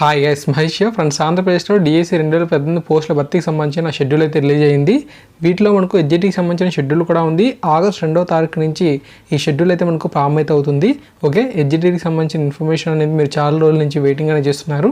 Hi guys, Mahesh friends. ఆంధ్రప్రదేశ్లో DSC 2018 పోస్టుల భర్తీకి సంబంధించిన షెడ్యూల్ అయితే రిలీజ్ అయింది. వీటిలో మనకు ఎడ్జిటీకి సంబంధించిన షెడ్యూల్ కూడా ఉంది. ఆగస్ట్ 2వ తారీఖు నుంచి ఈ షెడ్యూల్ అయితే మనకు ప్రారంభమైతే అవుతుంది. ఓకే, ఎడ్జిటీకి సంబంధించిన ఇన్ఫర్మేషన్ అనేది మీరు చాలా రోజుల నుంచి వెయిటింగ్ అనేది చేస్తున్నారు.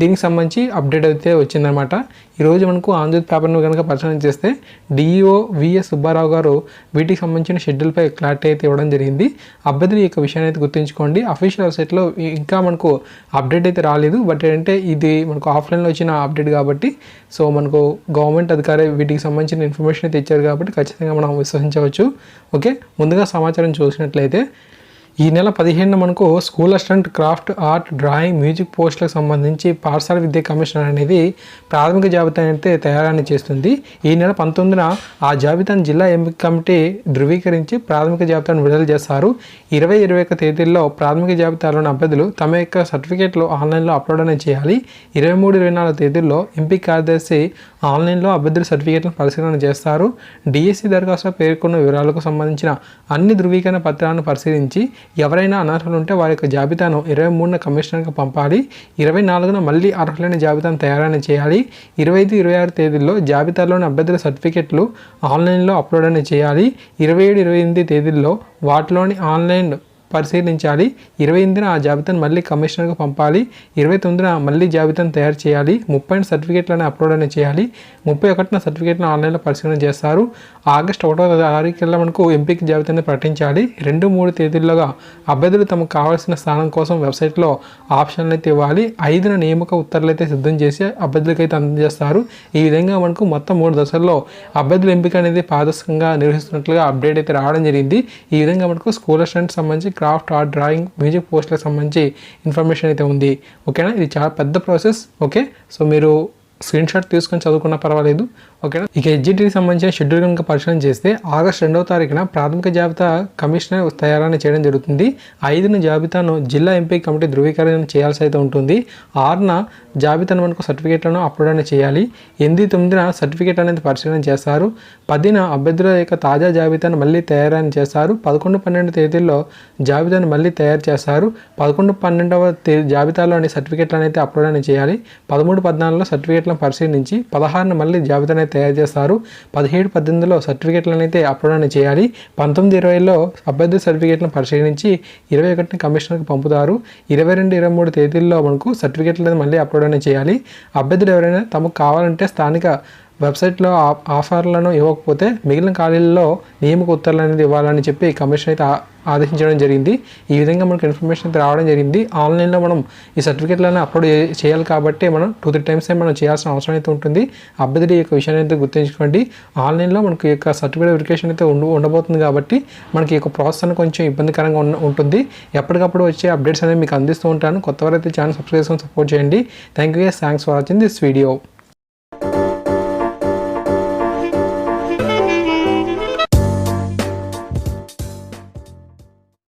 దీనికి సంబంధించి అప్డేట్ అయితే వచ్చిందనమాట. ఈరోజు మనకు ఆంధ్రజ్యోతి పేపర్ను కనుక పరిశీలన చేస్తే డిఈఓ విఎస్ సుబ్బారావు గారు వీటికి సంబంధించిన షెడ్యూల్పై క్లారిటీ అయితే ఇవ్వడం జరిగింది. అభ్యర్థులు ఈ యొక్క విషయాన్ని అయితే గుర్తుంచుకోండి. అఫీషియల్ వెబ్సైట్లో ఇంకా మనకు అప్డేట్ అయితే రాలేదు. బట్ ఏంటంటే ఇది మనకు ఆఫ్లైన్లో వచ్చిన అప్డేట్ కాబట్టి, సో మనకు గవర్నమెంట్ అధికారి వీటికి సంబంధించిన ఇన్ఫర్మేషన్ అయితే ఇచ్చారు కాబట్టి ఖచ్చితంగా మనం విశ్వసించవచ్చు. ఓకే, ముందుగా సమాచారం చూసినట్లయితే ఈ నెల 15న మనకు school assistant, craft, art, drawing, music పోస్టులకు సంబంధించి పాఠశాల విద్యా కమిషనర్ అనేది ప్రాథమిక జాబితాను అయితే తయారీ చేస్తుంది. ఈ నెల 19న ఆ జాబితాను జిల్లా ఎంపిక కమిటీ ధృవీకరించి ప్రాథమిక జాబితాను విడుదల చేస్తారు. 20-21 తేదీల్లో ప్రాథమిక జాబితాలోని అభ్యర్థులు తమ యొక్క సర్టిఫికేట్లు ఆన్లైన్లో అప్లోడ్ అనేది చేయాలి. 23-24 తేదీల్లో ఎంపిక కార్యదర్శి ఆన్లైన్లో అభ్యర్థుల సర్టిఫికేట్లను పరిశీలన చేస్తారు. డిఎస్సి దరఖాస్తులో పేర్కొన్న వివరాలకు సంబంధించిన అన్ని ధృవీకరణ పత్రాలను పరిశీలించి ఎవరైనా అనర్హులు ఉంటే వారి యొక్క జాబితాను 23న కమిషనర్కి పంపాలి. 24న మళ్ళీ అర్హులైన జాబితాను తయారీ చేయాలి. 25-26 తేదీల్లో జాబితాలోని అభ్యర్థుల సర్టిఫికెట్లు ఆన్లైన్లో అప్లోడ్ అనేది చేయాలి. 27-28 తేదీల్లో వాటిలోని ఆన్లైన్ పరిశీలించాలి. 28న ఆ జాబితాను మళ్ళీ కమిషనర్కి పంపాలి. 29న మళ్ళీ జాబితాను తయారు చేయాలి. 30న సర్టిఫికేట్లను అప్లోడ్ అనేది చేయాలి. 31న సర్టిఫికేట్లను ఆన్లైన్లో పరిశీలన చేస్తారు. ఆగస్ట్ 1వ తారీఖుల్లో మనకు ఎంపిక జాబితాను ప్రకటించాలి. 2-3 తేదీల్లోగా అభ్యర్థులు తమకు కావాల్సిన స్థానం కోసం వెబ్సైట్లో ఆప్షన్లు అయితే ఇవ్వాలి. 5న నియామక ఉత్తర్వులు అయితే సిద్ధం చేసి అభ్యర్థులకైతే అందజేస్తారు. ఈ విధంగా మనకు మొత్తం 3 దశల్లో అభ్యర్థుల ఎంపిక అనేది పారదర్శకంగా నిర్వహిస్తున్నట్లుగా అప్డేట్ అయితే రావడం జరిగింది. ఈ విధంగా మనకు స్కూల్ అసిస్టెంట్ సంబంధించి క్రాఫ్ట్, ఆర్ట్, డ్రాయింగ్, మ్యూజిక్ పోస్టులకు సంబంధించి ఇన్ఫర్మేషన్ అయితే ఉంది. ఓకేనా, ఇది చాలా పెద్ద ప్రాసెస్. ఓకే, సో మీరు స్క్రీన్ షాట్ తీసుకొని చదువుకున్నా పర్వాలేదు. ఓకేనా, ఇక ఎడ్జిటీకి సంబంధించిన షెడ్యూల్ కనుక పరిశీలన చేస్తే ఆగస్ట్ 2వ తారీఖున ప్రాథమిక జాబితా కమిషనర్ తయారీ చేయడం జరుగుతుంది. 5న జాబితాను జిల్లా ఎంపిక కమిటీ ధృవీకరణ చేయాల్సి అయితే ఉంటుంది. 6న జాబితాను మనకు సర్టిఫికేట్లను అప్లోడ్ అనేది చేయాలి. 8-9న సర్టిఫికేట్ అనేది పరిశీలన చేస్తారు. 10న అభ్యర్థుల యొక్క తాజా జాబితాను మళ్ళీ తయారీ చేస్తారు. 11-12 తేదీల్లో జాబితాను మళ్ళీ తయారు చేస్తారు. 11-12వ జాబితాలోని సర్టిఫికేట్లను అయితే అప్లోడ్ అనేది చేయాలి. 13-14లో సర్టిఫికేట్లను పరిశీలించి 16న మళ్ళీ జాబితాను తయారు చేస్తారు. 17-18లో సర్టిఫికేట్లను అయితే అప్లోడ్ అనేది చేయాలి. 19-20లో అభ్యర్థుల సర్టిఫికేట్లను పరిశీలించి 21న కమిషనర్కి పంపుతారు. 22-23 తేదీల్లో మనకు సర్టిఫికేట్లను మళ్ళీ అప్లోడ్ అనేది చేయాలి. అభ్యర్థులు ఎవరైనా తమకు కావాలంటే స్థానిక వెబ్సైట్లో ఆఫర్లను ఇవ్వకపోతే మిగిలిన ఖాళీల్లో నియామక ఉత్తర్వులు అనేది ఇవ్వాలని చెప్పి కమిషన్ అయితే ఆదేశించడం జరిగింది. ఈ విధంగా మనకు ఇన్ఫర్మేషన్ అయితే రావడం జరిగింది. ఆన్లైన్లో మనం ఈ సర్టిఫికేట్లను అప్లోడ్ చేయాలి కాబట్టి మనం 2-3 టైమ్స్ మనం చేయాల్సిన అవసరం అయితే ఉంటుంది. అభ్యర్థులు ఈ యొక్క విషయాన్ని అయితే గుర్తుంచుకోండి. ఆన్లైన్లో మనకు ఈ యొక్క సర్టిఫికేట్ వెరిఫికేషన్ అయితే ఉండబోతుంది కాబట్టి మనకి ఈ యొక్క ప్రాసెస్ అనేది కొంచెం ఇబ్బందికరంగా ఉంటుంది. ఎప్పటికప్పుడు వచ్చే అప్డేట్స్ అనేవి మీకు అందిస్తూ ఉంటాను. కొత్తవారు అయితే ఛానల్ సబ్స్క్రైబ్ చేసుకొని సపోర్ట్ చేయండి. Thanks for watching this video.